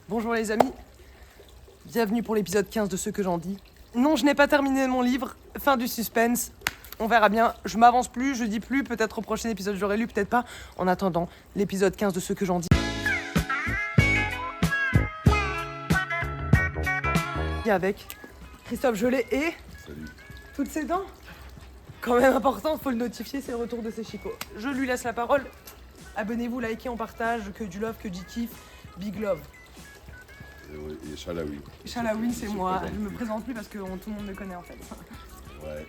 Bonjour les amis, bienvenue pour l'épisode 15 de Ce que j'en dis. Non, je n'ai pas terminé mon livre, fin du suspense, on verra bien, je m'avance plus, je dis plus, peut-être au prochain épisode j'aurai lu, peut-être pas. En attendant, l'épisode 15 de Ce que j'en dis. Avec Christophe Jolet et... Salut. Toutes ses dents. Quand même important, faut le notifier, c'est le retour de ses chicots. Je lui laisse la parole. Abonnez-vous, likez, on partage, que du love, que du kiff. Big love. Et Chalaoui. Chalaoui, c'est moi. présente Je me plus. présente plus parce que tout le monde me connaît en fait. Ouais.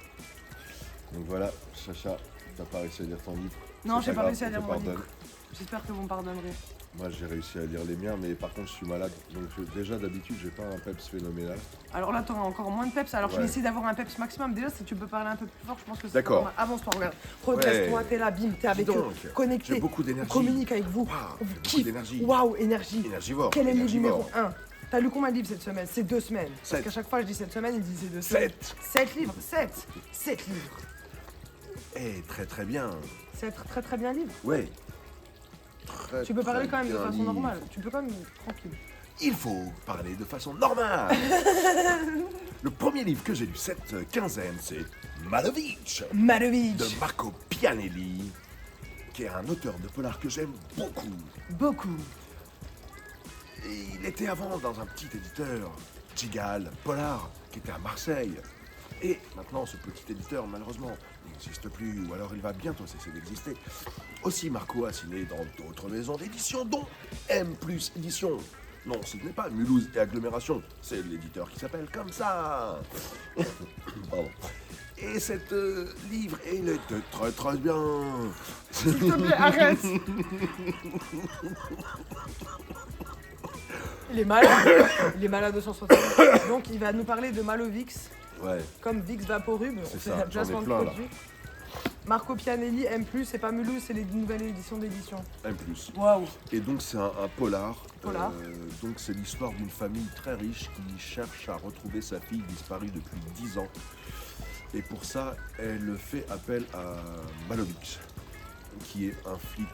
Donc voilà, Chacha, t'as pas réussi à lire ton livre. Non, C'est j'ai pas grave, réussi à on te lire mon pardonne. livre. J'espère que vous me pardonnerez. Moi j'ai réussi à lire les miens, mais par contre je suis malade. Donc déjà d'habitude j'ai pas un peps phénoménal. Alors là, t'auras encore moins de peps. Alors je vais Ouais. essayer d'avoir un peps maximum. Déjà, si tu peux parler un peu plus fort, je pense que c'est D'accord. pas mal. Avance-toi, regarde. Redresse-toi, Ouais. t'es là, bim, t'es avec Dis eux. donc, Connecté. j'ai beaucoup On d'énergie. communique avec vous. Waouh, On vous j'ai beaucoup kiffe. d'énergie. Waouh, énergie. Énergivore. Quel est le livre énergivore. numéro 1? T'as lu combien de livres cette semaine? C'est 2 semaines. Parce 7. qu'à chaque fois, je dis cette semaine, il dit c'est 2 semaines. 7. 7 livres. 7. 7 livres. Eh, très très bien. C'est très très bien livre. Ouais. Très, Tu peux parler très quand même de bien façon livre. normale. Tu peux quand même tranquille. Il faut parler de façon normale. Le premier livre que j'ai lu cette quinzaine, c'est Malovic Malovic. de Marco Pianelli, qui est un auteur de polar que j'aime beaucoup. Beaucoup. Et il était avant dans un petit éditeur, Gigal, Polar, qui était à Marseille. Et maintenant, ce petit éditeur, malheureusement, n'existe plus, ou alors il va bientôt cesser d'exister. Aussi, Marco a signé dans d'autres maisons d'édition, dont M+ Édition. Non, ce n'est pas Mulhouse et Agglomération, c'est l'éditeur qui s'appelle comme ça. Pardon. Et cet livre, il était très très bien. S'il te plaît, arrête. Il est malade. Il est malade de 160. Donc il va nous parler de Malovix, Ouais, comme Vicks Vaporub. C'est C'est ça, un j'en ai placement de plein, là. produit. Marco Pianelli, M+, c'est pas Mulhouse, c'est les nouvelles éditions d'édition. M+. Waouh. Et donc c'est un polar. Polar. Donc c'est l'histoire d'une famille très riche qui cherche à retrouver sa fille disparue depuis 10 ans. Et pour ça, elle fait appel à Malovic, qui est un flic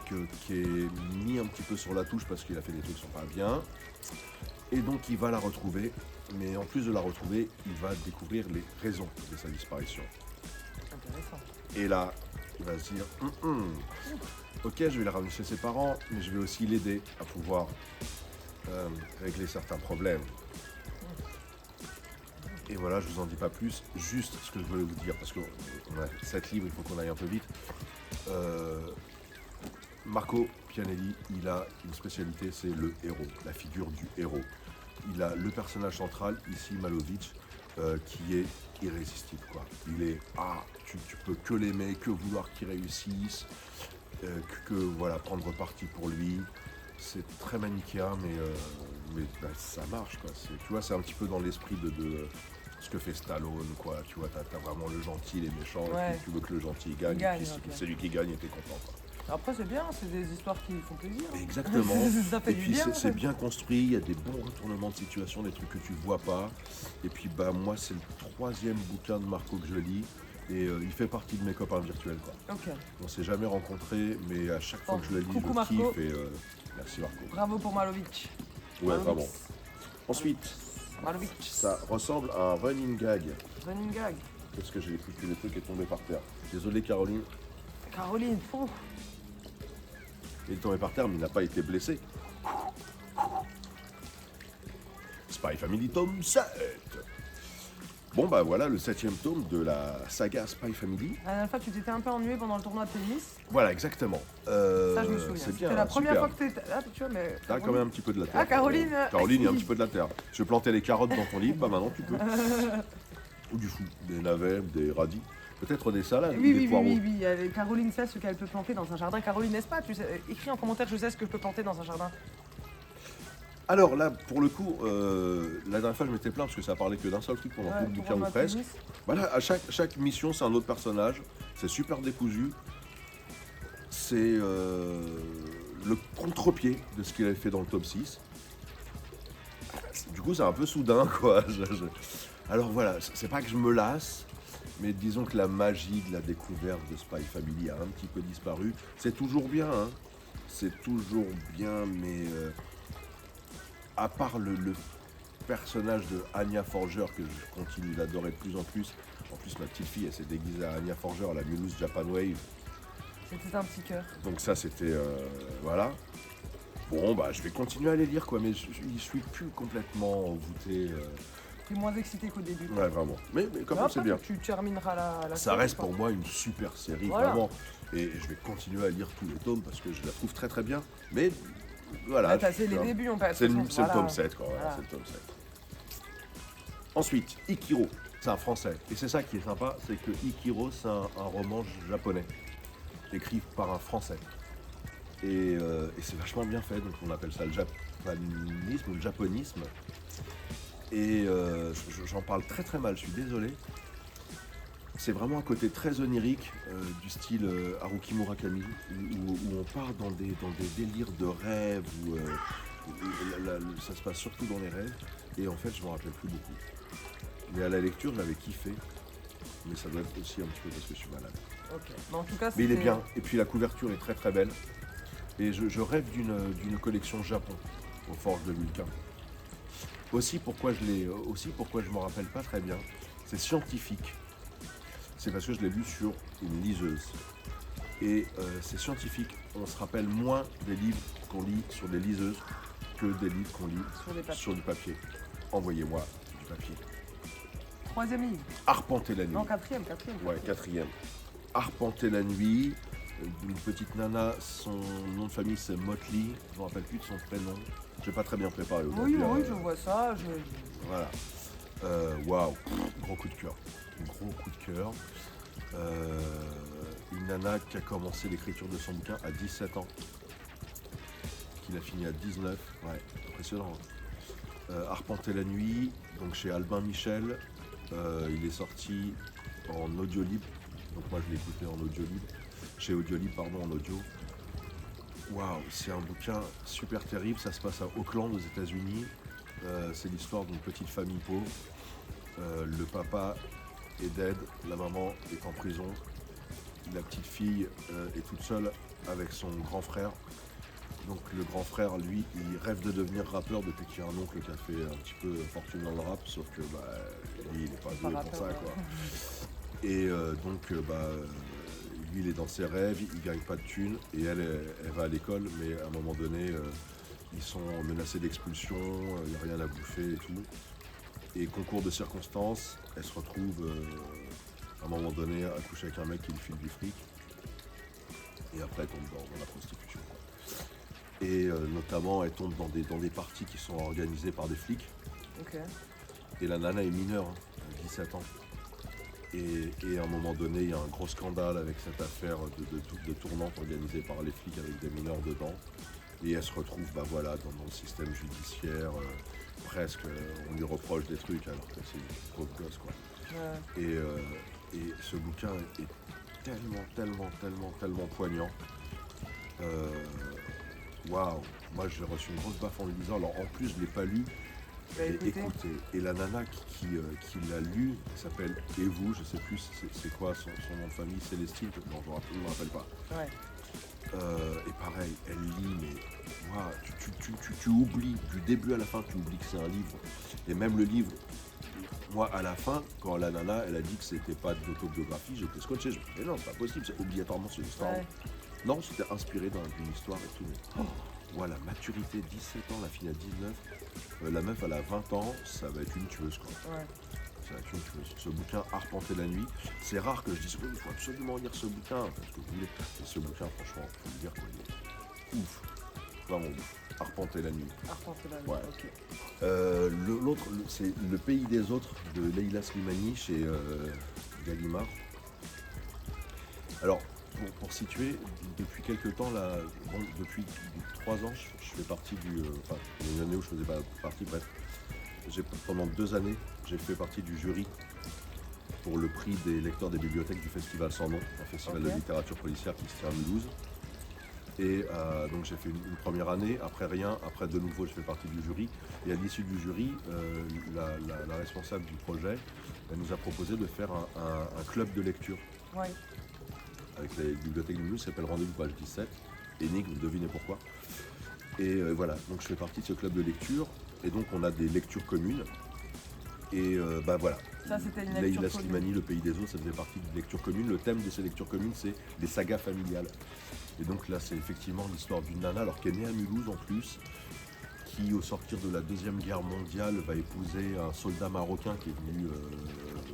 qui est mis un petit peu sur la touche parce qu'il a fait des trucs qui sont pas bien. Et donc il va la retrouver, mais en plus de la retrouver, il va découvrir les raisons de sa disparition. Intéressant. Et là, il va se dire, ok, je vais la ramener chez ses parents, mais je vais aussi l'aider à pouvoir régler certains problèmes. Et voilà, je vous en dis pas plus, juste ce que je voulais vous dire, parce qu'on a 7 livres, il faut qu'on aille un peu vite. Marco Pianelli, il a une spécialité, c'est le héros, la figure du héros. Il a le personnage central, ici Malovic, qui est irrésistible, quoi. Il est, tu peux que l'aimer, que vouloir qu'il réussisse, que voilà, prendre parti pour lui. C'est très manichéen, mais ça marche, quoi. Tu vois, c'est un petit peu dans l'esprit de ce que fait Stallone, quoi. Tu vois, t'as vraiment le gentil, les méchants, et Ouais. puis tu veux que le gentil gagne, Gagne, et puis ok. celui qui gagne, t'es content, quoi. Après, c'est bien, c'est des histoires qui font plaisir. Exactement. Ça fait Et du puis bien. en c'est fait. bien construit, il y a des bons retournements de situation, des trucs que tu vois pas. Et puis bah moi c'est le 3e bouquin de Marco que je lis et il fait partie de mes copains virtuels, quoi. Ok. On s'est jamais rencontrés, mais à chaque fois Bon, que je le lis, coucou je Marco. kiffe et merci Marco. Bravo pour Malovic. Ouais, Malovic. vraiment. Ensuite, Malovic. ça ressemble à un running gag. Running gag. Parce que j'ai foutu le truc est tombé par terre. Désolé Caroline, Caroline. Oh. il est tombé par terre mais il n'a pas été blessé. Spy Family tome 7. Bon bah voilà le 7e tome de la saga Spy Family. La dernière fois, tu t'étais un peu ennuyé pendant le tournoi de tennis. Voilà exactement. Ça, je me souviens. C'est bien. C'était la première super. fois que t'étais. Ah, tu vois, mais. T'as quand même un petit peu de la terre. Ah, Caroline, Caroline, il y a un petit peu de la terre. Je plantais les carottes dans ton livre, bah maintenant tu peux. Ou du fou, des navets, des radis. Peut-être des salades, Oui, ou des oui, poireaux. oui, oui, oui. Caroline sait ce qu'elle peut planter dans un jardin. Caroline, n'est-ce pas? Tu sais, écris en commentaire, je sais ce que je peux planter dans un jardin. Alors là, pour le coup, la dernière fois je m'étais plaint parce que ça parlait que d'un seul truc pendant tout le bouquin tournoi ou de presque. tennis. Voilà, à chaque mission, c'est un autre personnage. C'est super décousu. C'est le contre-pied de ce qu'il avait fait dans le top 6. Du coup, c'est un peu soudain, quoi. Alors voilà, c'est pas que je me lasse, mais disons que la magie de la découverte de Spy Family a un petit peu disparu. C'est toujours bien, hein. C'est toujours bien, mais à part le personnage de Anya Forger que je continue d'adorer de plus en plus. En plus, ma petite fille, elle s'est déguisée à Anya Forger, la Mulhouse Japan Wave. C'était un petit cœur. Donc ça, c'était... voilà. Bon, bah, je vais continuer à les lire, quoi, mais je suis plus complètement envoûté. T'es moins excité qu'au début. Ouais, vraiment. Mais quand même, Après, c'est bien. Tu termineras la Ça série, reste quoi. pour moi une super série, Voilà. vraiment. Et je vais continuer à lire tous les tomes parce que je la trouve très très bien. Mais voilà. Là, c'est les débuts, on peut C'est le tome 7, quoi. Voilà, Voilà. c'est le tome 7. Ensuite, Ikiro, c'est un français. Et c'est ça qui est sympa, c'est que Ikiro, c'est un roman japonais, écrit par un français. Et c'est vachement bien fait, donc on appelle ça le japanisme ou le japonisme. Et j'en parle très très mal, je suis désolé. C'est vraiment un côté très onirique, du style Haruki Murakami, où on part dans des délires de rêves, où ça se passe surtout dans les rêves. Et en fait, je ne me rappelle plus beaucoup. Mais à la lecture, j'avais kiffé. Mais ça doit être aussi un petit peu parce que je suis malade. Ok. Mais en tout cas, Mais il est c'était- bien. Et puis la couverture est très très belle. Et je rêve d'une collection Japon aux Forges de Vulcain. Aussi pourquoi je me rappelle pas très bien, c'est scientifique. C'est parce que je l'ai lu sur une liseuse. Et c'est scientifique. On se rappelle moins des livres qu'on lit sur des liseuses que des livres qu'on lit Sur des papiers. sur du papier. Envoyez-moi du papier. Troisième livre. Arpenter la nuit. Non, quatrième. Ouais, quatrième. Arpenter la nuit. Une petite nana, son nom de famille c'est Motley. Je me rappelle plus de son prénom. Je vais pas très bien préparé Oui, aujourd'hui. je vois ça. Voilà. Waouh, gros coup de cœur. Gros coup de cœur. Une nana qui a commencé l'écriture de son bouquin à 17 ans. Qu'il a fini à 19. Ouais, impressionnant. Arpenter la nuit, donc chez Albin Michel. Il est sorti en audio libre. Donc moi je l'ai écouté en audio libre. Chez Audiolib, pardon, en audio. Waouh, c'est un bouquin super terrible. Ça se passe à Auckland, aux États-Unis. C'est l'histoire d'une petite famille pauvre. Le papa est dead, la maman est en prison. La petite fille est toute seule avec son grand frère. Donc le grand frère, lui, il rêve de devenir rappeur depuis qu'il y a un oncle qui a fait un petit peu fortune dans le rap, sauf que lui, il n'est pas doué pour ça, quoi. Et lui, il est dans ses rêves, il gagne pas de thunes, et elle va à l'école, mais à un moment donné, ils sont menacés d'expulsion, il n'y a rien à bouffer et tout. Et concours de circonstances, elle se retrouve à un moment donné à coucher avec un mec qui lui file du fric, et après elle tombe dans la prostitution, quoi. Et notamment, elle tombe dans des parties qui sont organisées par des flics. Ok. Et la nana est mineure, hein, 17 ans. Et à un moment donné, il y a un gros scandale avec cette affaire de tournante organisée par les flics avec des mineurs dedans. Et elle se retrouve dans le système judiciaire, presque, on lui reproche des trucs alors que c'est une pauvre gosse, quoi. Ouais. Et ce bouquin est tellement poignant. Waouh, moi j'ai reçu une grosse baffe en le lisant. Alors en plus, je ne l'ai pas lu, Bah, j'ai écoutez. écouté. Et la nana qui l'a lu, elle s'appelle Evou, je sais plus c'est quoi son nom de famille, Célestine, non, je ne me rappelle pas. Ouais. Et pareil, elle lit, mais waouh, tu oublies, du début à la fin, tu oublies que c'est un livre. Et même le livre, moi à la fin, quand la nana, elle a dit que c'était pas de l'autobiographie, j'étais scotché. Je me disais, non, c'est pas possible, c'est obligatoirement c'est une histoire. Ouais. Non, c'était inspiré d'une histoire et tout. Mais, voilà, maturité, 17 ans, la fille a 19. La meuf, elle a 20 ans, ça va être une tueuse, quoi. Ouais. Ça va être une tueuse. Ce bouquin, Arpenter la nuit, c'est rare que je dise, oui, il faut absolument lire ce bouquin, parce que vous voulez. Et ce bouquin, franchement, il faut le dire, quoi, il est ouf. Vraiment ouf. Arpenter la nuit. Arpenter la nuit, Ouais. ok. L'autre, c'est Le pays des autres de Leila Slimani chez Gallimard. Alors, pour situer, depuis quelques temps, là, depuis 3 ans, je fais partie il y a une année où je faisais pas partie, bref. Pendant 2 années, j'ai fait partie du jury pour le prix des lecteurs des bibliothèques du Festival Sans Nom, un festival Ok. de littérature policière qui se tient à Mulhouse. Et donc j'ai fait une première année, après rien, après de nouveau je fais partie du jury. Et à l'issue du jury, la responsable du projet, elle nous a proposé de faire un club de lecture Ouais. avec les bibliothèques de Mulhouse, ça s'appelle Rendez-vous page 17. Énigme, devinez pourquoi. Et voilà, donc je fais partie de ce club de lecture. Et donc on a des lectures communes. Et bah voilà. Ça, c'était une Leïla lecture commune. Slimani, Le Pays des Autres, ça faisait partie de lectures communes. Le thème de ces lectures communes, c'est les sagas familiales. Et donc là, c'est effectivement l'histoire d'une nana, alors qui est née à Mulhouse en plus, qui au sortir de la Deuxième Guerre mondiale va épouser un soldat marocain qui est venu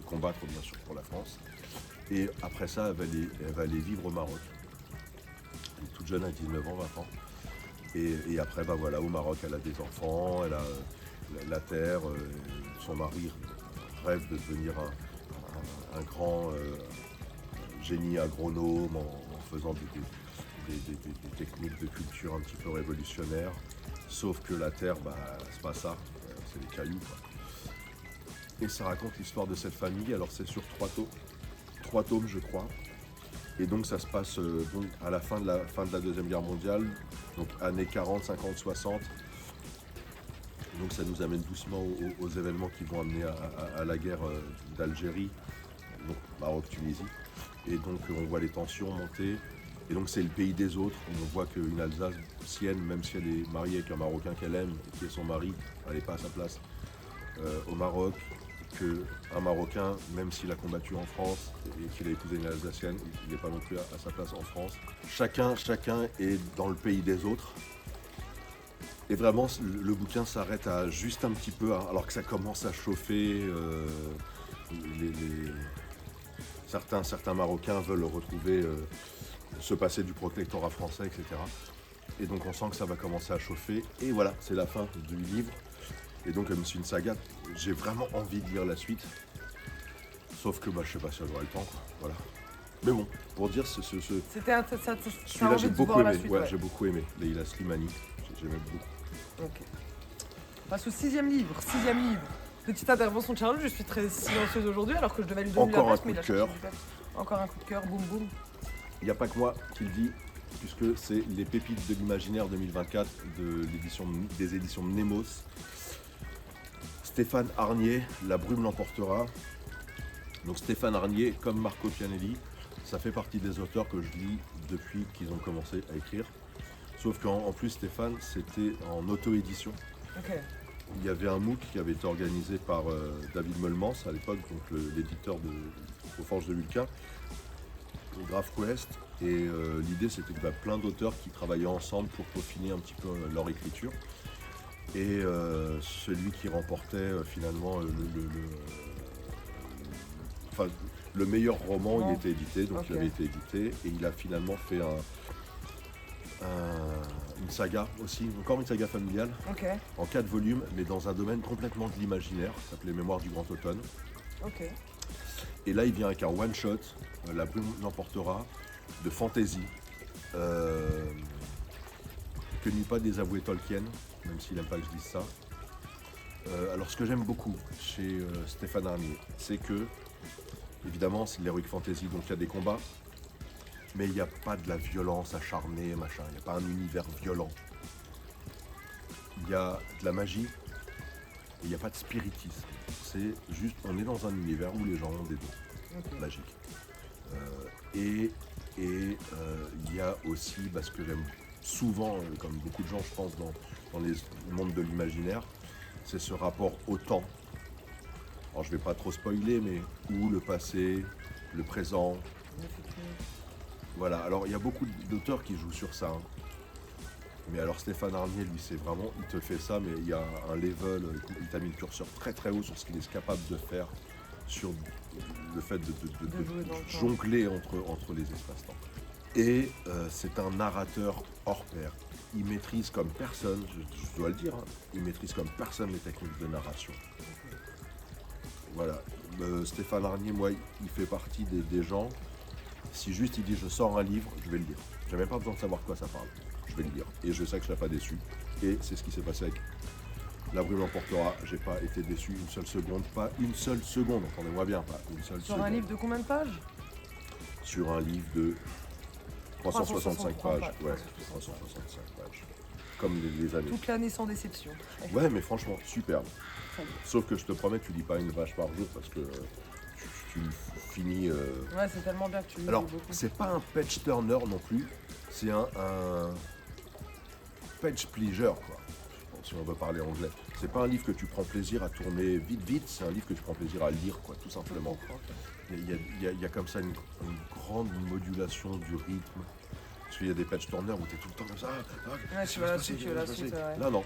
combattre bien sûr pour la France. Et après ça, elle va aller vivre au Maroc. Elle est toute jeune, à 19 ans, 20 ans. Et après, bah voilà, au Maroc, elle a des enfants, elle a la terre, son mari rêve de devenir un grand génie agronome en faisant des techniques de culture un petit peu révolutionnaires. Sauf que la terre, bah, c'est pas ça, c'est des cailloux, quoi. Et ça raconte l'histoire de cette famille, alors c'est sur 3 tomes je crois. Et donc ça se passe donc à la fin de la Deuxième Guerre mondiale, donc années 40, 50, 60. Donc ça nous amène doucement aux événements qui vont amener à la guerre d'Algérie, donc Maroc-Tunisie. Et donc on voit les tensions monter. Et donc c'est le pays des autres. On voit qu'une Alsacienne, même si elle est mariée avec un Marocain qu'elle aime, et qui est son mari, elle n'est pas à sa place au Maroc. Qu'un Marocain, même s'il a combattu en France et qu'il a épousé une Alsacienne, il n'est pas non plus à sa place en France. Chacun est dans le pays des autres. Et vraiment, le bouquin s'arrête à juste un petit peu, alors que ça commence à chauffer. Certains Marocains veulent retrouver, se passer du protectorat français, etc. Et donc on sent que ça va commencer à chauffer. Et voilà, c'est la fin du livre. Et donc comme c'est une saga, j'ai vraiment envie de lire la suite. Sauf que bah, je sais pas si j'aurai le temps, quoi. Voilà. Mais bon, pour dire celui-là j'ai beaucoup aimé. J'ai beaucoup aimé. Leïla Slimani, j'aimais beaucoup. Ok. On passe au 6e livre. Petite intervention de Charles, je suis très silencieuse aujourd'hui alors que je devais lui donner Encore la un place, coup mais de il a cœur. Encore un coup de cœur, boum boum. Il n'y a pas que moi qui le dis, puisque c'est les pépites de l'imaginaire 2024 des éditions Nemos. Stéphane Arnier, La brume l'emportera. Donc Stéphane Arnier, comme Marco Pianelli, ça fait partie des auteurs que je lis depuis qu'ils ont commencé à écrire. Sauf qu'en plus Stéphane, c'était en auto-édition. Ok. Il y avait un MOOC qui avait été organisé par David Meulmans à l'époque, donc l'éditeur aux Forges de Vulcain, GraphQuest. Et l'idée c'était que plein d'auteurs qui travaillaient ensemble pour peaufiner un petit peu leur écriture. Et celui qui remportait finalement le meilleur roman, il était édité, donc il avait été édité. Et il a finalement fait une saga aussi, encore une saga familiale, en 4 volumes, mais dans un domaine complètement de l'imaginaire, ça s'appelait Mémoire du Grand Automne. Ok. Et là, il vient avec un one-shot, La brume l'emportera, de fantasy, que n'eût pas désavoué Tolkien, même s'il n'aime pas que je dise ça. Alors, ce que j'aime beaucoup chez Stéphane Arnier, c'est que, évidemment, c'est de l'heroic fantasy, donc il y a des combats, mais il n'y a pas de la violence acharnée, machin. Il n'y a pas un univers violent. Il y a de la magie et il n'y a pas de spiritisme. C'est juste, on est dans un univers où les gens ont des dons magiques. Et il y a aussi, ce que j'aime souvent, comme beaucoup de gens, je pense, dans les mondes de l'imaginaire, c'est ce rapport au temps. Alors je ne vais pas trop spoiler, mais où le passé, le présent. Voilà, alors il y a beaucoup d'auteurs qui jouent sur ça. Mais alors Stéphane Arnier, lui, c'est vraiment, il te fait ça, mais il y a un level, il t'a mis le curseur très très haut sur ce qu'il est capable de faire, sur le fait de jongler entre les espaces-temps. Et c'est un narrateur hors pair. Il maîtrise comme personne, je dois le dire, il maîtrise comme personne les techniques de narration. Voilà, Stéphane Arnier, moi, il fait partie des gens. Si juste il dit je sors un livre, je vais le lire. J'ai même pas besoin de savoir de quoi ça parle. Je vais le lire. Et je sais que je ne serai pas déçu. Et c'est ce qui s'est passé avec La brume l'emportera. J'ai pas été déçu une seule seconde. Pas une seule seconde. Entendez-moi bien, pas une seule seconde. Sur un livre de combien de pages? Sur un livre de 365 pages. Ouais, 365. 365 pages. Comme les années. Toute l'année sans déception. Ouais, mais franchement, superbe. Sauf que je te promets, tu lis pas une page par jour parce que tu finis. Ouais, c'est tellement bien que tu lis Alors, beaucoup. c'est pas un page turner non plus. C'est page pleasure, quoi. Si on veut parler anglais. C'est pas un livre que tu prends plaisir à tourner vite, c'est un livre que tu prends plaisir à lire, quoi, tout simplement. Il y a comme ça une grande modulation du rythme. Parce qu'il y a des page turners où tu es tout le temps comme ça. Tu vas la suite, tu vas la suite. Là, non.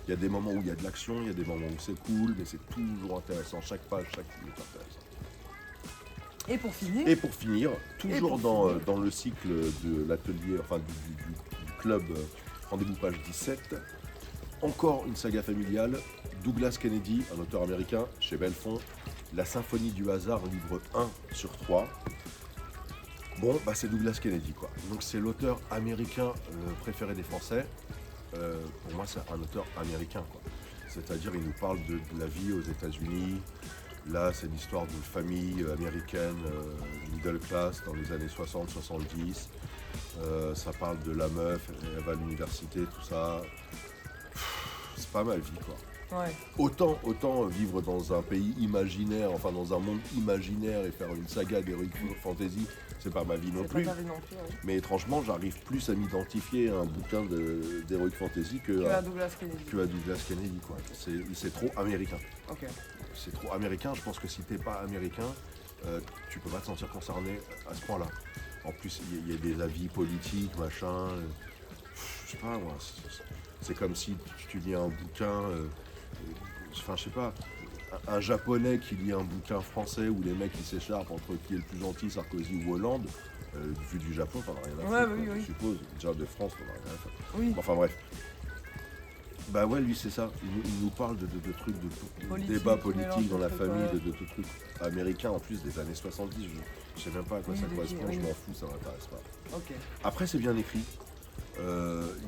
Il y a des moments où il y a de l'action, il y a des moments où c'est cool, mais c'est toujours intéressant. Chaque page, chaque livre est intéressant. Et pour finir, toujours dans le cycle de l'atelier, enfin du club Rendez-vous page 17, encore une saga familiale, Douglas Kennedy, un auteur américain, chez Belfond, La symphonie du hasard, livre 1 sur 3. Bon, bah c'est Douglas Kennedy, quoi. Donc c'est l'auteur américain préféré des Français. Pour moi, c'est un auteur américain, quoi. C'est-à-dire, il nous parle de la vie aux États-Unis. Là, c'est l'histoire d'une famille américaine, middle class, dans les années 60-70. Ça parle de la meuf, elle va à l'université, tout ça. C'est pas ma vie, quoi. Ouais. Autant vivre dans un pays imaginaire, enfin dans un monde imaginaire et faire une saga d'heroic fantasy, c'est pas ma vie non plus. Mais étrangement, j'arrive plus à m'identifier à un bouquin d'heroic fantasy que à Douglas Kennedy, quoi. C'est trop américain. Okay. C'est trop américain. Je pense que si t'es pas américain, tu peux pas te sentir concerné à ce point-là. En plus, il y a des avis politiques, machin. Je sais pas, moi. C'est comme si tu lis un bouquin. Enfin, je sais pas. Un japonais qui lit un bouquin français où les mecs ils s'écharpent entre qui est le plus gentil, Sarkozy ou Hollande. Vu du Japon, t'en as rien à foutre, je suppose. Déjà de France, t'en as rien à faire. Oui. Enfin bref. Bah ouais, lui c'est ça. Il nous parle de trucs, de débats politiques dans la famille, de trucs américains en plus des années 70. Je sais même pas à quoi ça correspond, je m'en fous, ça m'intéresse pas. Okay. Après c'est bien écrit.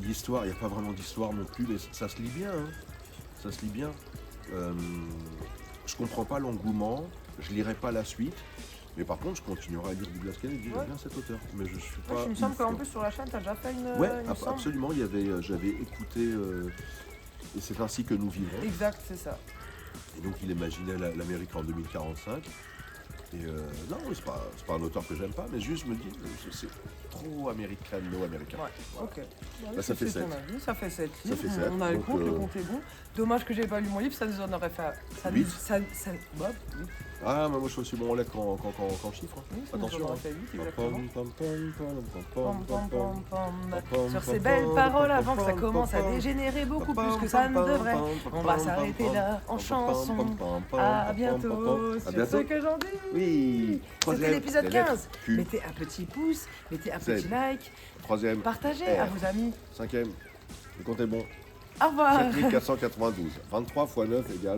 L'histoire, il n'y a pas vraiment d'histoire non plus, mais ça se lit bien. Hein. Ça se lit bien. Je comprends pas l'engouement, je lirai pas la suite. Mais par contre, je continuerai à lire Douglas Kennedy, j'aime bien cet auteur. Mais je suis pas. Il me semble qu'en plus sur la chaîne, t'as déjà fait une. Ouais, absolument. J'avais écouté Et c'est ainsi que nous vivons. Exact, c'est ça. Et donc il imaginait l'Amérique en 2045. Et non, c'est pas un auteur que j'aime pas, mais juste je me dis, c'est trop américain. Ouais, voilà. Ok. Là, ça fait 7. Ça fait 7 Ça fait 7. On a le compte est bon. Dommage que j'ai pas lu mon livre, ça nous en aurait fait. Ça, 8. Bob, 8. Ah, mais moi je suis aussi bon en lettres qu'en chiffres. Oui, attention. Fait 8, exactement. Sur ces belles paroles, avant que ça commence à dégénérer beaucoup plus que ça ne devrait, on va s'arrêter là en chanson. À bientôt sur ce que j'en dis. Oui. C'était l'épisode 15. Mettez un petit pouce, mettez un petit like. 3e. Partagez à vos amis. 5e. Le compte est bon. Au revoir. 7492. 23 x 9 égale.